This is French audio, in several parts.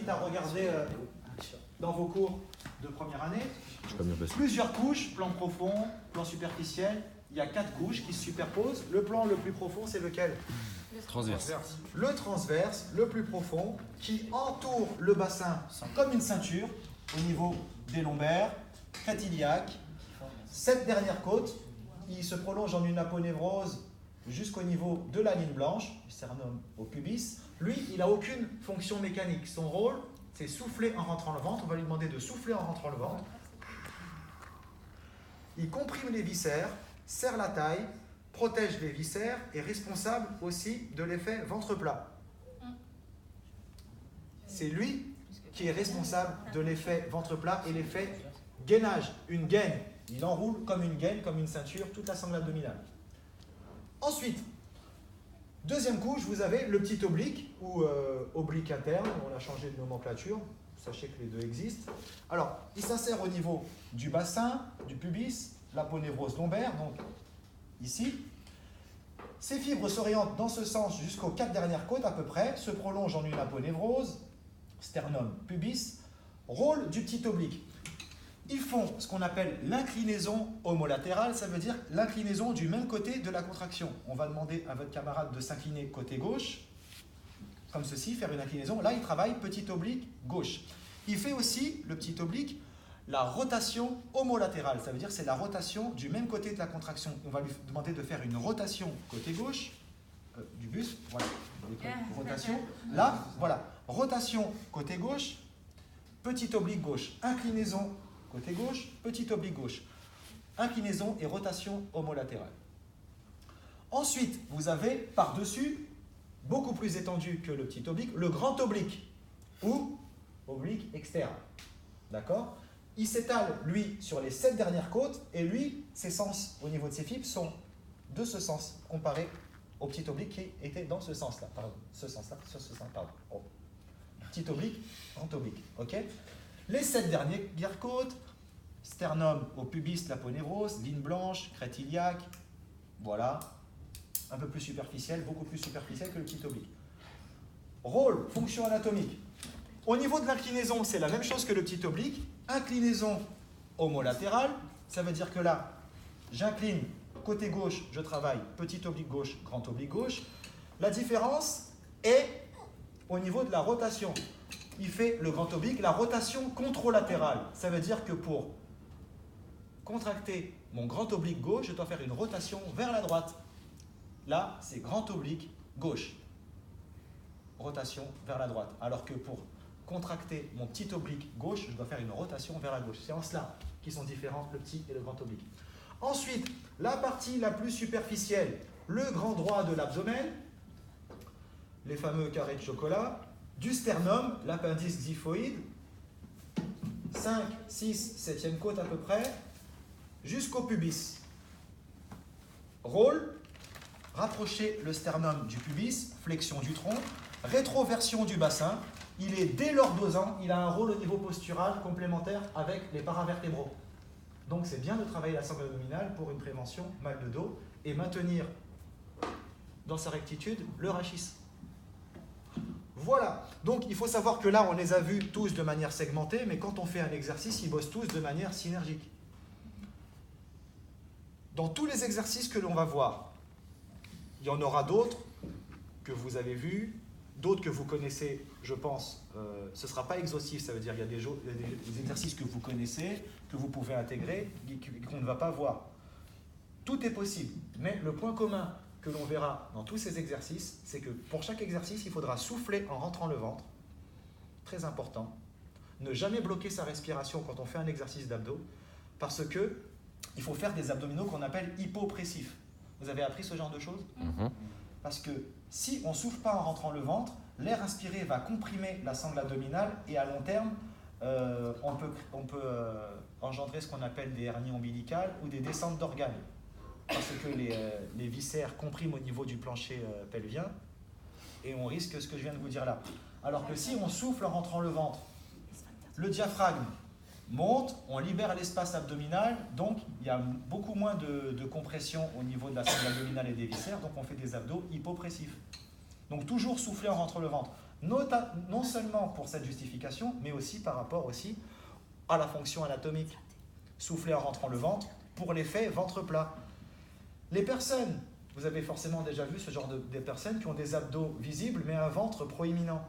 invite à regarder dans vos cours de première année. Plusieurs couches, plan profond, plan superficiel. Il y a 4 couches qui se superposent. Le plan le plus profond, c'est lequel? Transverse. Le transverse, le plus profond, qui entoure le bassin comme une ceinture au niveau des lombaires, crête iliaque. Cette dernière côte, il se prolonge en une aponévrose jusqu'au niveau de la ligne blanche, du sternum au pubis. Lui, il n'a aucune fonction mécanique. Son rôle, c'est souffler en rentrant le ventre. On va lui demander de souffler en rentrant le ventre. Il comprime les viscères, serre la taille, protège les viscères et est responsable aussi de l'effet ventre plat. C'est lui qui est responsable de l'effet ventre plat et l'effet gainage. Une gaine, il enroule comme une gaine, comme une ceinture, toute la sangle abdominale. Ensuite, deuxième couche, vous avez le petit oblique ou oblique interne. On a changé de nomenclature. Sachez que les deux existent. Alors, il s'insère au niveau du bassin, du pubis, l'aponévrose lombaire, donc ici. Ces fibres s'orientent dans ce sens jusqu'aux 4 dernières côtes à peu près, se prolongent en une aponévrose, sternum, pubis. Rôle du petit oblique. Ils font ce qu'on appelle l'inclinaison homolatérale, ça veut dire l'inclinaison du même côté de la contraction. On va demander à votre camarade de s'incliner côté gauche, comme ceci, faire une inclinaison. Là, il travaille petit oblique gauche. Il fait aussi, le petit oblique, la rotation homolatérale. Ça veut dire que c'est la rotation du même côté de la contraction. On va lui demander de faire une rotation côté gauche du buste. Voilà, rotation. Là, voilà, rotation côté gauche, petit oblique gauche. Inclinaison côté gauche, petit oblique gauche. Inclinaison et rotation homolatérale. Ensuite, vous avez par-dessus, beaucoup plus étendu que le petit oblique, le grand oblique ou oblique externe. D'accord? Il s'étale, lui, sur les 7 dernières côtes et lui, ses sens au niveau de ses fibres sont de ce sens, comparé au petit oblique qui était dans ce sens-là. Pardon, ce sens-là, ce sens-là, pardon. Oh. Petit oblique, grand oblique. Ok? Les 7 dernières côtes, sternum au pubis, l'aponévrose, ligne blanche, crête iliaque, voilà, un peu plus superficielle, beaucoup plus superficielle que le petit oblique. Rôle, fonction anatomique. Au niveau de l'inclinaison, c'est la même chose que le petit oblique. Inclinaison homolatérale, ça veut dire que là, j'incline côté gauche, je travaille petit oblique gauche, grand oblique gauche. La différence est au niveau de la rotation. Il fait le grand oblique, la rotation contralatérale. Ça veut dire que pour contracter mon grand oblique gauche, je dois faire une rotation vers la droite. Là, c'est grand oblique gauche. Rotation vers la droite. Alors que pour contracter mon petit oblique gauche, je dois faire une rotation vers la gauche. C'est en cela qui sont différents le petit et le grand oblique. Ensuite, la partie la plus superficielle, le grand droit de l'abdomen, les fameux carrés de chocolat, du sternum, l'appendice xiphoïde, 5, 6, 7e côte à peu près, jusqu'au pubis. Rôle, rapprocher le sternum du pubis, flexion du tronc, rétroversion du bassin. Il est dès l'ordosant, il a un rôle au niveau postural complémentaire avec les paravertébraux. Donc c'est bien de travailler la sangle abdominale pour une prévention mal de dos et maintenir dans sa rectitude le rachis. Voilà, donc il faut savoir que là on les a vus tous de manière segmentée, mais quand on fait un exercice, ils bossent tous de manière synergique. Dans tous les exercices que l'on va voir, il y en aura d'autres que vous avez vus, d'autres que vous connaissez, je pense, ce ne sera pas exhaustif, ça veut dire qu'il y a des exercices que vous connaissez, que vous pouvez intégrer, qu'on ne va pas voir. Tout est possible, mais le point commun que l'on verra dans tous ces exercices, c'est que pour chaque exercice, il faudra souffler en rentrant le ventre, très important, ne jamais bloquer sa respiration quand on fait un exercice d'abdos, parce que il faut faire des abdominaux qu'on appelle hypopressifs. Vous avez appris ce genre de choses? Parce que si on ne souffle pas en rentrant le ventre, l'air inspiré va comprimer la sangle abdominale et à long terme, on peut engendrer ce qu'on appelle des hernies ombilicales ou des descentes d'organes. Parce que les viscères compriment au niveau du plancher pelvien et on risque ce que je viens de vous dire là. Alors que si on souffle en rentrant le ventre, le diaphragme monte, on libère l'espace abdominal, donc il y a beaucoup moins de compression au niveau de la sangle abdominale et des viscères, donc on fait des abdos hypopressifs. Donc toujours souffler en rentrant le ventre. Non seulement pour cette justification, mais aussi par rapport aussi à la fonction anatomique. Souffler en rentrant le ventre pour l'effet ventre plat. Les personnes, vous avez forcément déjà vu ce genre des personnes qui ont des abdos visibles mais un ventre proéminent.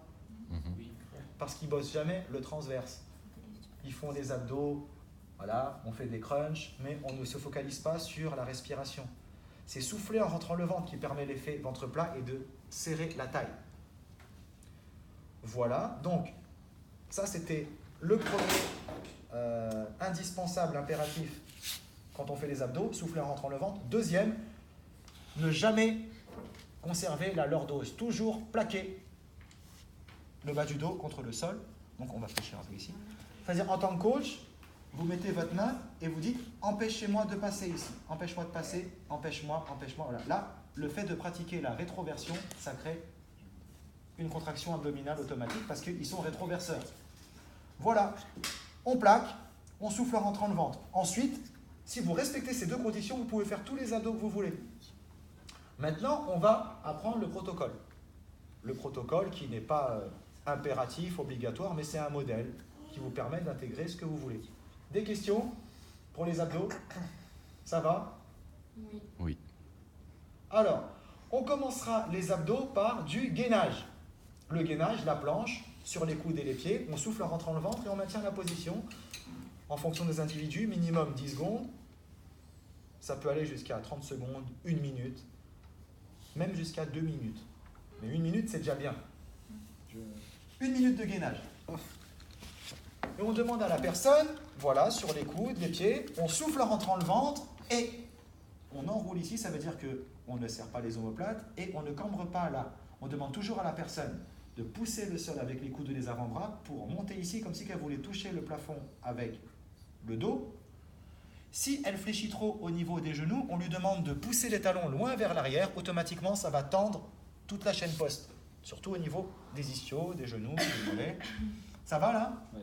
Parce qu'ils ne bossent jamais le transverse. Ils font des abdos, voilà, on fait des crunchs, mais on ne se focalise pas sur la respiration. C'est souffler en rentrant le ventre qui permet l'effet ventre plat et de serrer la taille. Voilà, donc ça c'était le premier indispensable impératif quand on fait les abdos, souffler en rentrant le ventre. Deuxième, ne jamais conserver la lordose, toujours plaquer le bas du dos contre le sol. Donc on va fléchir un peu ici. C'est-à-dire en tant que coach, vous mettez votre main et vous dites « empêchez-moi de passer ici, empêche-moi de passer, empêche-moi, empêche-moi ». Voilà. Là, le fait de pratiquer la rétroversion, ça crée une contraction abdominale automatique parce qu'ils sont rétroverseurs. Voilà, on plaque, on souffle en rentrant le ventre. Ensuite, si vous respectez ces deux conditions, vous pouvez faire tous les abdos que vous voulez. Maintenant, on va apprendre le protocole. Le protocole qui n'est pas impératif, obligatoire, mais c'est un modèle qui vous permet d'intégrer ce que vous voulez. Des questions pour les abdos? Ça va? Oui. Alors, on commencera les abdos par du gainage. Le gainage, la planche, sur les coudes et les pieds, on souffle en rentrant le ventre et on maintient la position. En fonction des individus, minimum 10 secondes. Ça peut aller jusqu'à 30 secondes, 1 minute, même jusqu'à 2 minutes. Mais 1 minute, c'est déjà bien. 1 minute de gainage. Et on demande à la personne, voilà, sur les coudes, les pieds, on souffle en rentrant le ventre et on enroule ici, ça veut dire qu'on ne serre pas les omoplates et on ne cambre pas là. On demande toujours à la personne de pousser le sol avec les coudes et les avant-bras pour monter ici comme si elle voulait toucher le plafond avec le dos. Si elle fléchit trop au niveau des genoux, on lui demande de pousser les talons loin vers l'arrière. Automatiquement, ça va tendre toute la chaîne poste, surtout au niveau des ischios, des genoux, des mollets. Ça va là? Oui.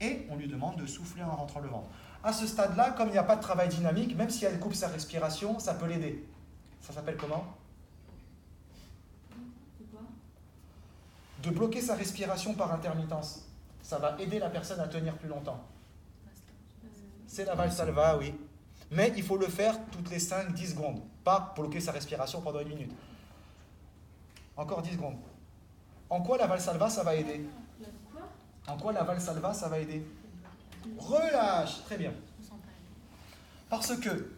Et on lui demande de souffler en rentrant le ventre. À ce stade-là, comme il n'y a pas de travail dynamique, même si elle coupe sa respiration, ça peut l'aider. Ça s'appelle comment? De bloquer sa respiration par intermittence. Ça va aider la personne à tenir plus longtemps. C'est la Valsalva, oui. Mais il faut le faire toutes les 5-10 secondes. Pas bloquer sa respiration pendant 1 minute. Encore 10 secondes. En quoi la Valsalva, ça va aider? En quoi la Valsalva, ça va aider? Relâche. Très bien. Parce que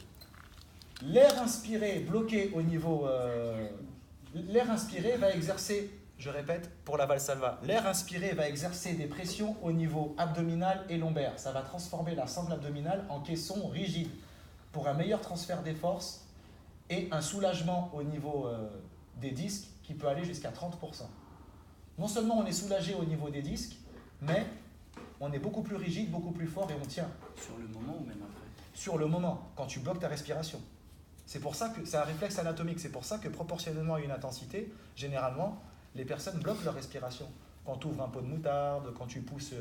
l'air inspiré, bloqué au niveau... l'air inspiré va exercer... Je répète, pour la Valsalva, l'air inspiré va exercer des pressions au niveau abdominal et lombaire. Ça va transformer la sangle abdominale en caisson rigide pour un meilleur transfert des forces et un soulagement au niveau des disques qui peut aller jusqu'à 30%. Non seulement on est soulagé au niveau des disques, mais on est beaucoup plus rigide, beaucoup plus fort et on tient. Sur le moment ou même après? Sur le moment, quand tu bloques ta respiration. C'est pour ça que c'est un réflexe anatomique. C'est pour ça que proportionnellement à une intensité, généralement, les personnes bloquent leur respiration. Quand tu ouvres un pot de moutarde, quand tu pousses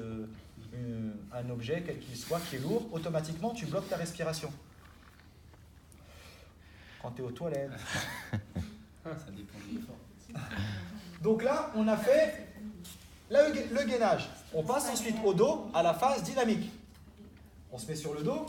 un objet, quel qu'il soit, qui est lourd, automatiquement, tu bloques ta respiration. Quand tu es aux toilettes. Ça dépend de l'effort. Donc là, on a fait le gainage. On passe ensuite au dos, à la phase dynamique. On se met sur le dos.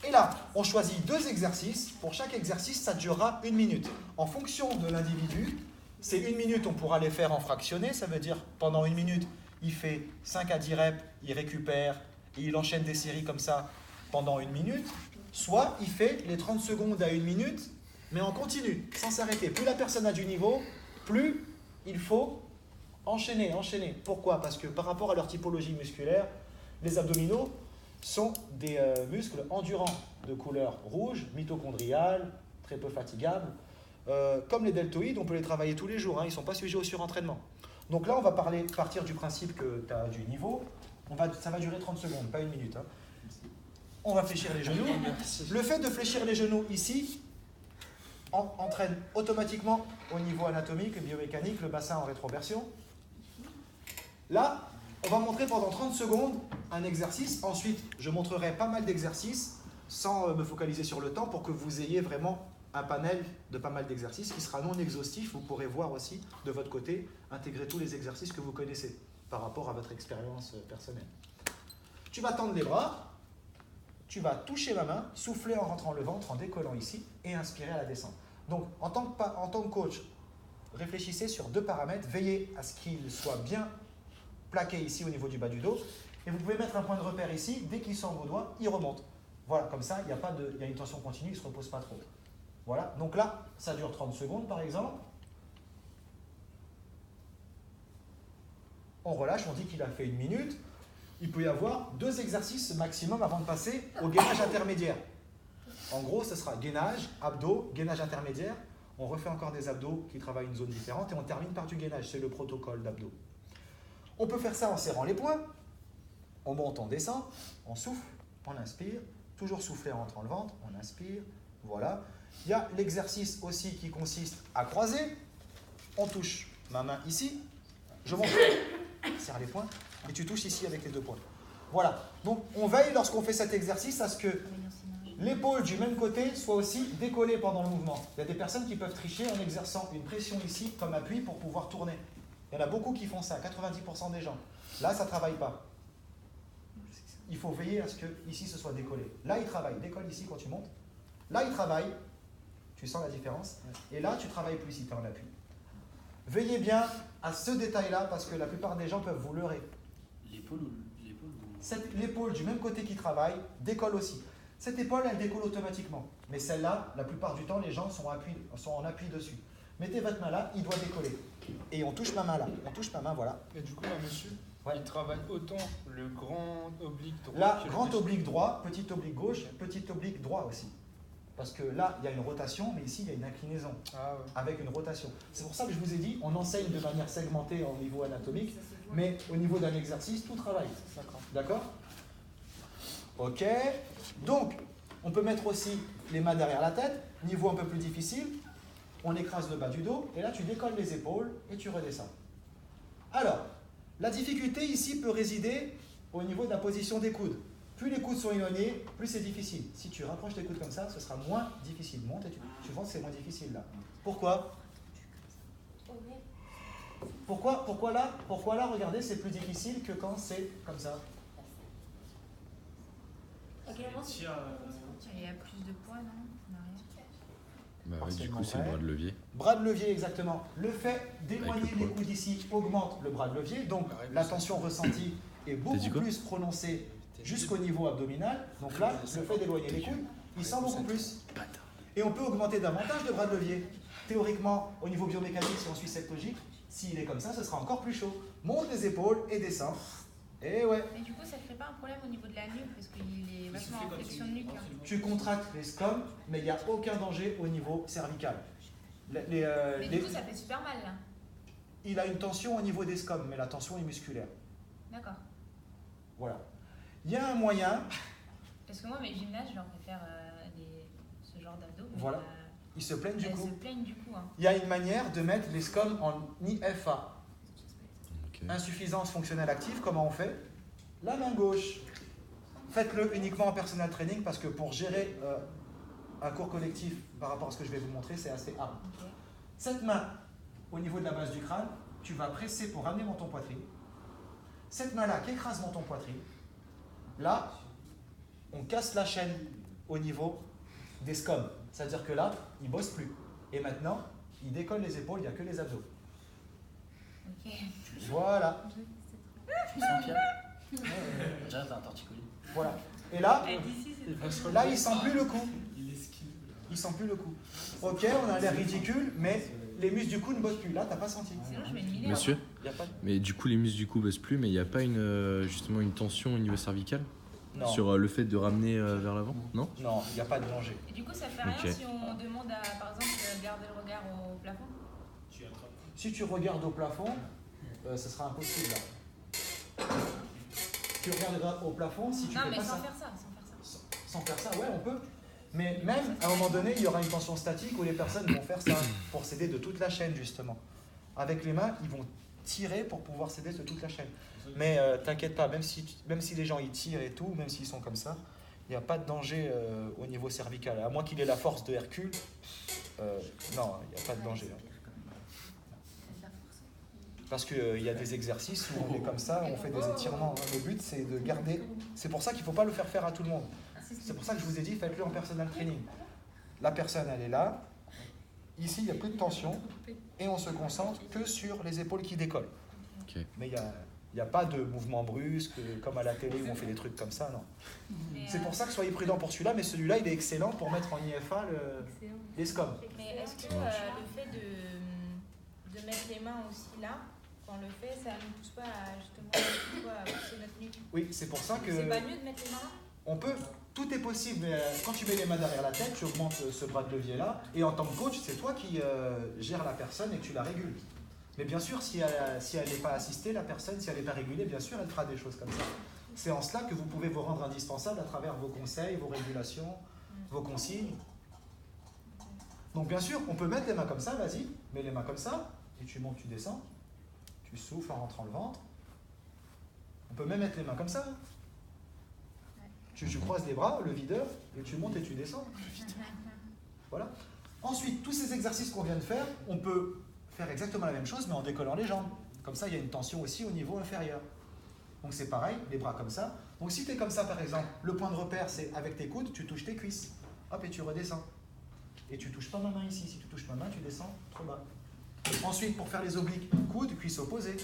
Et là, on choisit 2 exercices. Pour chaque exercice, ça durera 1 minute. En fonction de l'individu, ces 1 minute, on pourra les faire en fractionné. Ça veut dire, pendant 1 minute, il fait 5 à 10 reps, il récupère, et il enchaîne des séries comme ça pendant 1 minute. Soit, il fait les 30 secondes à 1 minute, mais en continu, sans s'arrêter. Plus la personne a du niveau, plus il faut enchaîner. Pourquoi? Parce que par rapport à leur typologie musculaire, les abdominaux sont des muscles endurants de couleur rouge, mitochondriale, très peu fatigables. Comme les deltoïdes, on peut les travailler tous les jours, ils ne sont pas sujets au surentraînement. Donc là, on va partir du principe que tu as du niveau. Ça va durer 30 secondes, pas 1 minute. On va fléchir les genoux. Le fait de fléchir les genoux ici entraîne automatiquement au niveau anatomique et biomécanique le bassin en rétroversion. Là, on va montrer pendant 30 secondes un exercice. Ensuite, je montrerai pas mal d'exercices sans me focaliser sur le temps pour que vous ayez vraiment un panel de pas mal d'exercices qui sera non exhaustif. Vous pourrez voir aussi de votre côté, intégrer tous les exercices que vous connaissez par rapport à votre expérience personnelle. Tu vas tendre les bras, tu vas toucher ma main, souffler en rentrant le ventre, en décollant ici et inspirer à la descente. Donc en tant que coach, réfléchissez sur 2 paramètres, veillez à ce qu'il soit bien plaqué ici au niveau du bas du dos et vous pouvez mettre un point de repère ici, dès qu'il sent vos doigts, il remonte. Voilà, comme ça, il y a une tension continue, il ne se repose pas trop. Voilà, donc là, ça dure 30 secondes par exemple. On relâche, on dit qu'il a fait 1 minute. Il peut y avoir 2 exercices maximum avant de passer au gainage intermédiaire. En gros, ce sera gainage, abdos, gainage intermédiaire. On refait encore des abdos qui travaillent une zone différente et on termine par du gainage. C'est le protocole d'abdos. On peut faire ça en serrant les poings. On monte, on descend, on souffle, on inspire. Toujours souffler en rentrant le ventre, on inspire. Voilà. Il y a l'exercice aussi qui consiste à croiser. On touche ma main ici. Je monte, serre les poings. Et tu touches ici avec les 2 poings. Voilà. Donc, on veille lorsqu'on fait cet exercice à ce que l'épaule du même côté soit aussi décollée pendant le mouvement. Il y a des personnes qui peuvent tricher en exerçant une pression ici comme appui pour pouvoir tourner. Il y en a beaucoup qui font ça, 90% des gens. Là, ça ne travaille pas. Il faut veiller à ce que ici ce soit décollé. Là, il travaille. Décolle ici quand tu montes. Là, il travaille. Tu sens la différence. Et là, tu travailles plus si tu es en appui. Veillez bien à ce détail-là parce que la plupart des gens peuvent vous leurrer. L'épaule du même côté qui travaille décolle aussi. Cette épaule, elle décolle automatiquement. Mais celle-là, la plupart du temps, les gens sont en appui dessus. Mettez votre main là, il doit décoller. Et on touche ma main là. On touche ma main, voilà. Et du coup, là, monsieur, ouais. il travaille autant le grand oblique droit. Là, grand oblique droit, petit oblique gauche, petit oblique droit aussi. Parce que là, il y a une rotation, mais ici, il y a une inclinaison. Ah ouais. Avec une rotation. C'est pour ça que je vous ai dit, on enseigne de manière segmentée au niveau anatomique, mais au niveau d'un exercice, tout travaille. D'accord? Ok. Donc, on peut mettre aussi les mains derrière la tête, niveau un peu plus difficile. On écrase le bas du dos, et là, tu décolles les épaules et tu redescends. Alors, la difficulté ici peut résider au niveau de la position des coudes. Plus les coudes sont éloignés, plus c'est difficile. Si tu rapproches tes coudes comme ça, ce sera moins difficile. Monte et tu vois que c'est moins difficile là. Pourquoi? Pourquoi là, regardez, c'est plus difficile que quand c'est comme ça. Il y a plus de poids, non? Bah oui, du coup, c'est le bras de levier. Bras de levier, exactement. Le fait d'éloigner les coudes ici augmente le bras de levier, donc la tension ressentie est beaucoup plus prononcée jusqu'au niveau abdominal. Donc là, le fait d'éloigner les coudes, il sent beaucoup plus. Et on peut augmenter davantage le bras de levier. Théoriquement, au niveau biomécanique, si on suit cette logique, s'il est comme ça, ce sera encore plus chaud. Monte les épaules et descend. Et ouais. Mais du coup, ça ne crée pas un problème au niveau de la nuque, parce qu'il est vachement en flexion de nuque. Hein. Tu contractes les scomes, mais il n'y a aucun danger au niveau cervical. Mais du coup, ça fait super mal là. Il a une tension au niveau des scomes, mais la tension est musculaire. D'accord. Voilà. Il y a un moyen. Parce que moi, mes gymnastes, je leur préfère ce genre d'abdos. Voilà. Ils se plaignent du coup. Elles se plaignent du coup. Hein. Il y a une manière de mettre les scomes en IFA. Okay. Insuffisance fonctionnelle active, comment on fait? La main gauche. Faites-le uniquement en personal training parce que pour gérer un cours collectif par rapport à ce que je vais vous montrer, c'est assez âpre. Okay. Cette main, au niveau de la base du crâne, tu vas presser pour ramener menton poitrine. Cette main-là qui écrase menton poitrine. Là, on casse la chaîne au niveau des scomes. C'est-à-dire que là, il ne bosse plus. Et maintenant, il décolle les épaules, il n'y a que les abdos. Ok. Voilà. Tu sens Pierre? Déjà, t'as un torticolis. Voilà. Et là, D'ici, là, il sent plus le coup. Il sent plus le coup. Ok, on a l'air ridicule, mais les muscles du cou ne bossent plus. Là, t'as pas senti. sinon, je mets une minute. Monsieur, Y a pas de... mais du coup, les muscles du cou bossent plus, mais il n'y a pas justement une tension au niveau cervical Non. sur le fait de ramener vers l'avant? Non? Non, il n'y a pas de danger. Et du coup, ça fait rien Ok. si on demande à, par exemple, garder le regard au plafond? Si tu regardes au plafond, ce sera impossible là. Tu regardes au plafond, si tu Non, fais mais pas sans ça. faire ça, sans faire ça. Sans faire ça, ouais, on peut. Mais même, à un moment donné, il y aura une tension statique où les personnes vont faire ça pour s'aider de toute la chaîne, justement. Avec les mains, ils vont tirer pour pouvoir s'aider de toute la chaîne. Mais t'inquiète pas, même si les gens ils tirent et tout, même s'ils sont comme ça, Il n'y a pas de danger au niveau cervical. À moins qu'il ait la force de Hercule, non, il n'y a pas de danger. Parce qu'il y a des exercices où on est comme ça, on fait des étirements. Le but, c'est de garder. C'est pour ça qu'il ne faut pas le faire faire à tout le monde. C'est pour ça que je vous ai dit, faites-le en personal training. La personne, elle est là. Ici, il n'y a plus de tension. Et on se concentre que sur les épaules qui décollent. Ok. Mais il n'y a pas de mouvement brusque, comme à la télé où on fait des trucs comme ça, non. C'est pour ça que soyez prudents pour celui-là, mais celui-là, il est excellent pour mettre en IFA les SCOM. Mais est-ce que le fait de mettre les mains aussi là, quand on le fait, ça ne nous pousse pas à justement à pousser notre nuque? Oui, c'est pour ça que... C'est pas mieux de mettre les mains là? On peut, tout est possible, mais quand tu mets les mains derrière la tête, tu augmentes ce bras de levier là, et en tant que coach, c'est toi qui gères la personne et que tu la régules. Mais bien sûr, si elle n'est pas assistée, la personne, si elle n'est pas régulée, bien sûr, elle fera des choses comme ça. C'est en cela que vous pouvez vous rendre indispensable à travers vos conseils, vos régulations, vos consignes. Donc bien sûr, on peut mettre les mains comme ça, vas-y, mets les mains comme ça, et tu montes, tu descends, tu souffles en rentrant le ventre. On peut même mettre les mains comme ça. Tu croises les bras, le videur, et tu montes et tu descends. Voilà. Ensuite, tous ces exercices qu'on vient de faire, on peut faire exactement la même chose, mais en décollant les jambes. Comme ça, il y a une tension aussi au niveau inférieur. Donc c'est pareil, les bras comme ça. Donc si tu es comme ça, par exemple, le point de repère, c'est avec tes coudes, tu touches tes cuisses. Hop, et tu redescends. Et tu touches pas ma main ici. Si tu touches ma main, tu descends trop bas. Ensuite, pour faire les obliques, coudes, cuisses opposées.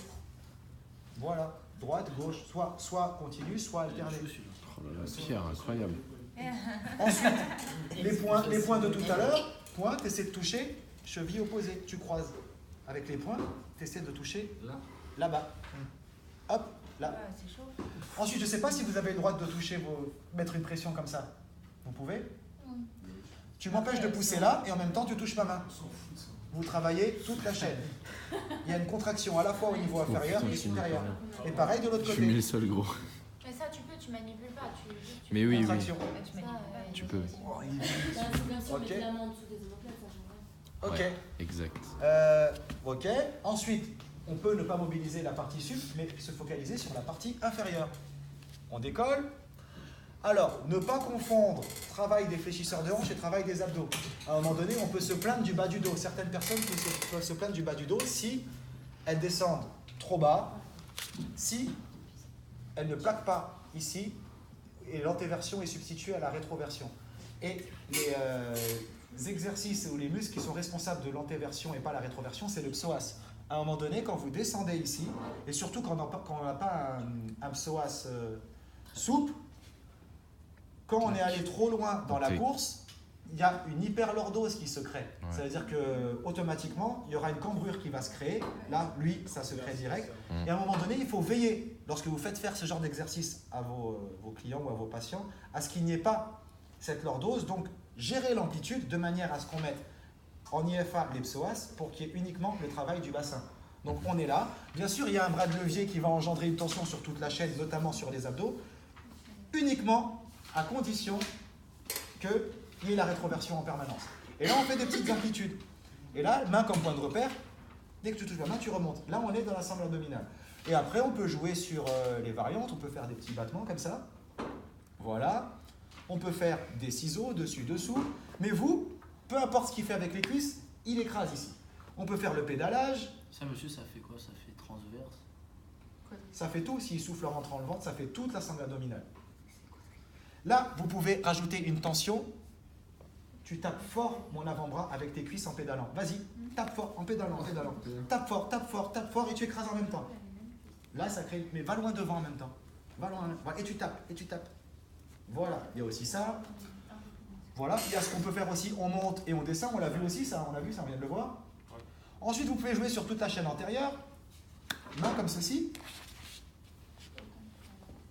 Voilà. Droite, gauche, soit continue, soit alternée. Oh là là, Pierre, incroyable. Ensuite, les points de tout à l'heure, point, tu essaies de toucher, cheville opposée, tu croises. Avec les points, tu essaies de toucher là-bas. Hop, là. C'est chaud. Ensuite, je ne sais pas si vous avez le droit de toucher, mettre une pression comme ça. Vous pouvez? Tu m'empêches de pousser là et en même temps tu touches ma main. Vous travaillez toute la chaîne. Il y a une contraction à la fois au niveau inférieur et supérieur. Et pareil de l'autre Je mets côté. le sol gros. Mais ça, tu manipules pas. Mais oui, oui. Contraction. Tu peux. Ok. La main en dessous des omoplates, ça change rien. Ok. Ouais, exact. Ok. Ensuite, on peut ne pas mobiliser la partie sup, mais se focaliser sur la partie inférieure. On décolle. Alors, ne pas confondre travail des fléchisseurs de hanches et travail des abdos. À un moment donné, on peut se plaindre du bas du dos. Certaines personnes peuvent se plaindre du bas du dos si elles descendent trop bas, si elles ne plaquent pas ici, et l'antéversion est substituée à la rétroversion. Et les exercices ou les muscles qui sont responsables de l'antéversion et pas la rétroversion, c'est le psoas. À un moment donné, quand vous descendez ici, et surtout quand on n'a pas un psoas souple, quand on est allé trop loin dans la course, il y a une hyperlordose qui se crée. Ouais. Ça veut dire qu'automatiquement, il y aura une cambrure qui va se créer. Là, lui, ça se crée direct. Et à un moment donné, il faut veiller, lorsque vous faites faire ce genre d'exercice à vos clients ou à vos patients, à ce qu'il n'y ait pas cette lordose. Donc, gérer l'amplitude de manière à ce qu'on mette en IFA les psoas pour qu'il y ait uniquement le travail du bassin. Donc, on est là. Bien sûr, il y a un bras de levier qui va engendrer une tension sur toute la chaîne, notamment sur les abdos, uniquement à condition qu'il y ait la rétroversion en permanence. Et là, on fait des petites amplitudes. Et là, main comme point de repère, dès que tu touches la main, tu remontes. Là, on est dans la sangle abdominale. Et après, on peut jouer sur les variantes, on peut faire des petits battements comme ça. Voilà. On peut faire des ciseaux, dessus, dessous. Mais vous, peu importe ce qu'il fait avec les cuisses, il écrase ici. On peut faire le pédalage. Ça, monsieur, ça fait quoi? Ça fait transverse? Ça fait tout. S'il souffle en rentrant le ventre, ça fait toute la sangle abdominale. Là, vous pouvez rajouter une tension. Tu tapes fort mon avant-bras avec tes cuisses en pédalant. Vas-y, tape fort en pédalant, en pédalant. Tape fort, tape fort, tape fort et tu écrases en même temps. Là, ça crée... Mais va loin devant en même temps. Va loin. Et tu tapes, et tu tapes. Voilà, il y a aussi ça. Voilà, il y a ce qu'on peut faire aussi. On monte et on descend. On l'a vu aussi, ça. On l'a vu, ça, on vient de le voir. Ensuite, vous pouvez jouer sur toute la chaîne antérieure. Main comme ceci.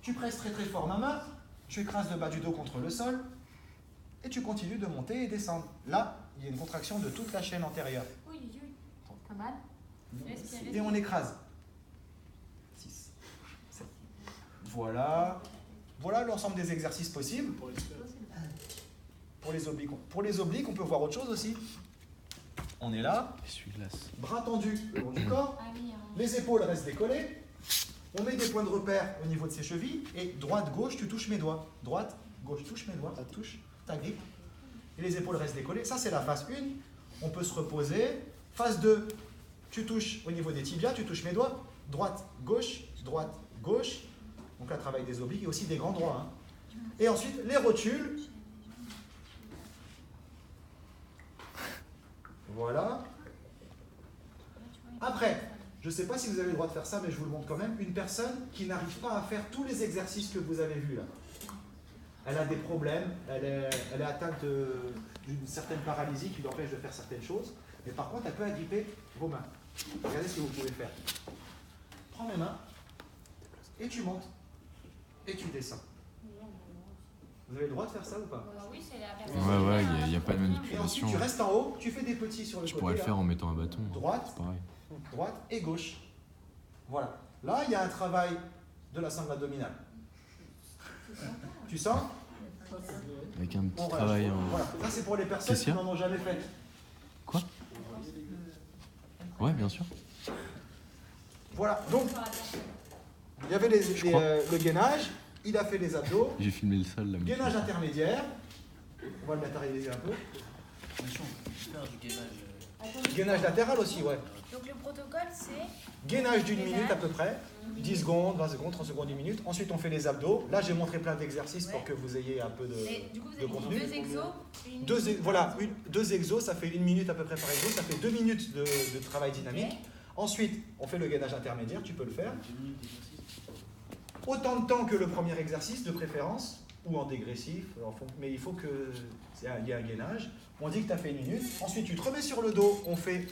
Tu presses très très fort ma main. Tu écrases le bas du dos contre le sol et tu continues de monter et descendre. Là, il y a une contraction de toute la chaîne antérieure. Oui, pas mal. Et on écrase. 6, 7. Voilà. Voilà l'ensemble des exercices possibles. Pour les obliques. Pour les obliques, on peut voir autre chose aussi. On est là. Essuie-glace. Bras tendus le long du corps. Ah oui, Les épaules restent décollées. On met des points de repère au niveau de ses chevilles et droite-gauche, tu touches mes doigts. Droite, gauche, touche mes doigts, touche ta grippe. Et les épaules restent décollées. Ça, c'est la phase 1. On peut se reposer. Phase 2, tu touches au niveau des tibias, tu touches mes doigts. Droite, gauche, droite, gauche. Donc là, travail des obliques et aussi des grands droits. Hein. Et ensuite, les rotules. Voilà. Après, je ne sais pas si vous avez le droit de faire ça, mais je vous le montre quand même. Une personne qui n'arrive pas à faire tous les exercices que vous avez vus là. Elle a des problèmes, elle est atteinte d'une certaine paralysie qui l'empêche de faire certaines choses. Mais par contre, elle peut agripper vos mains. Regardez ce que vous pouvez faire. Prends mes mains et tu montes. Et tu descends. Vous avez le droit de faire ça ou pas? Oui, c'est la personne. Ouais, il n'y a pas de Et manipulation. ensuite, tu restes en haut, tu fais des petits sur le Je côté. pourrais le là. faire en mettant un bâton. Droite. C'est pareil. Droite et gauche. Voilà. Là, il y a un travail de la sangle abdominale. Tu sens? Avec un petit Bon, travail en... Voilà. Ça, c'est pour les personnes Qu'est-ce qui qu'il y a n'en ont jamais fait. Quoi? Ouais, bien sûr. Voilà. Donc, il y avait le gainage. Il a fait les abdos. J'ai filmé le sol là. mais- Gainage intermédiaire. On va le matérialiser un peu. Attention, faire du gainage. Gainage latéral aussi, ouais. Donc le protocole, c'est Gainage d'une minute à peu près. 10 secondes, 20 secondes, 30 secondes, 1 minute. Ensuite, on fait les abdos. Là, j'ai montré plein d'exercices pour que vous ayez un peu mais du coup, vous de avez dit contenu. 2 exos, une Voilà, 2 exos, ça fait 1 minute à peu près par exo, ça fait 2 minutes de travail dynamique. Ensuite, on fait le gainage intermédiaire, tu peux le faire. 2 minutes d'exercice. Autant de temps que le premier exercice, de préférence, ou en dégressif, mais il faut qu'il y ait un gainage. On dit que tu as fait 1 minute. Ensuite, tu te remets sur le dos, on fait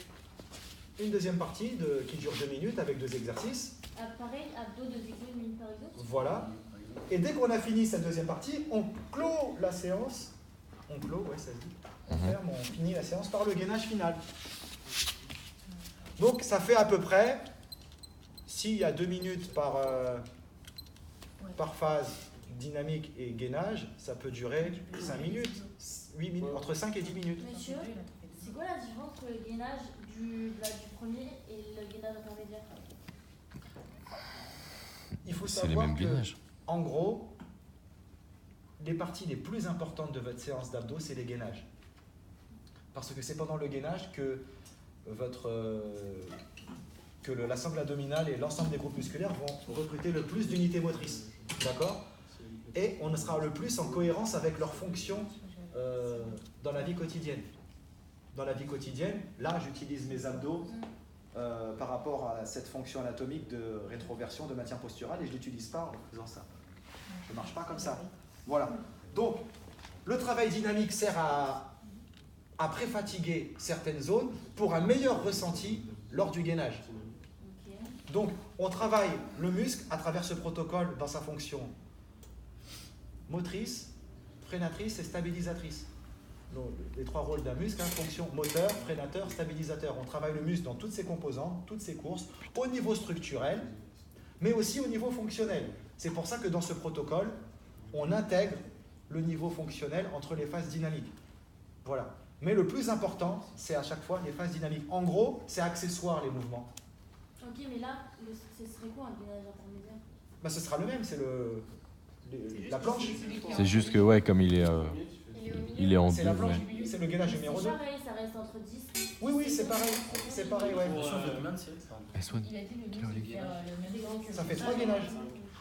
une deuxième partie qui dure 2 minutes avec 2 exercices. Pareil, abdos, 2 exos, 1 minute par exo. Voilà. Et dès qu'on a fini cette deuxième partie, on clôt la séance. On clôt, ouais, ça se dit. On ferme, on finit la séance par le gainage final. Donc ça fait à peu près, s'il y a 2 minutes par phase dynamique et gainage, ça peut durer 5 minutes, 8 minutes, entre 5 et 10 minutes. Monsieur, c'est quoi la différence entre le gainage du premier et le gainage intermédiaire? Il faut C'est les savoir mêmes que, gainages. en gros, les parties les plus importantes de votre séance d'abdos, c'est les gainages. Parce que c'est pendant le gainage que la sangle abdominale et l'ensemble des groupes musculaires vont recruter le plus d'unités motrices. D'accord? Et on sera le plus en cohérence avec leurs fonctions dans la vie quotidienne. Dans la vie quotidienne, là, j'utilise mes abdos par rapport à cette fonction anatomique de rétroversion, de maintien postural, et je ne l'utilise pas en faisant ça. Je ne marche pas comme ça. Voilà. Donc, le travail dynamique sert à préfatiguer certaines zones pour un meilleur ressenti lors du gainage. Donc, on travaille le muscle à travers ce protocole dans sa fonction motrice, freinatrice et stabilisatrice. Donc, les 3 rôles d'un muscle, fonction moteur, freinateur, stabilisateur. On travaille le muscle dans toutes ses composantes, toutes ses courses, au niveau structurel, mais aussi au niveau fonctionnel. C'est pour ça que dans ce protocole, on intègre le niveau fonctionnel entre les phases dynamiques. Voilà. Mais le plus important, c'est à chaque fois les phases dynamiques. En gros, c'est accessoire les mouvements. Ok, mais là, ce serait quoi un gainage intermédiaire? Ben, ce sera le même, c'est la planche. C'est juste que, ouais, comme il est en C'est deux, la planche, ouais. c'est le gainage numéro 2. C'est pareil, ça reste entre 10. Oui, c'est pareil. C'est pareil, ouais. Attention, on fait combien de séries? Eh, Swan, Il a dit le quelle heure il est? Ça fait 3 gainages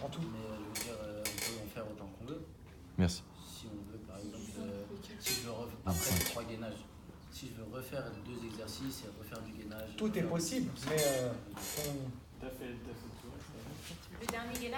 en tout. Mais je veux dire, on peut en faire autant qu'on veut. Merci. Si on veut, par exemple, si je veux refaire Ah, après ouais. 3 gainages, si je veux refaire 2 exercices et refaire du gainage. Tout est possible, mais T'as fait le tour. le dernier gainage.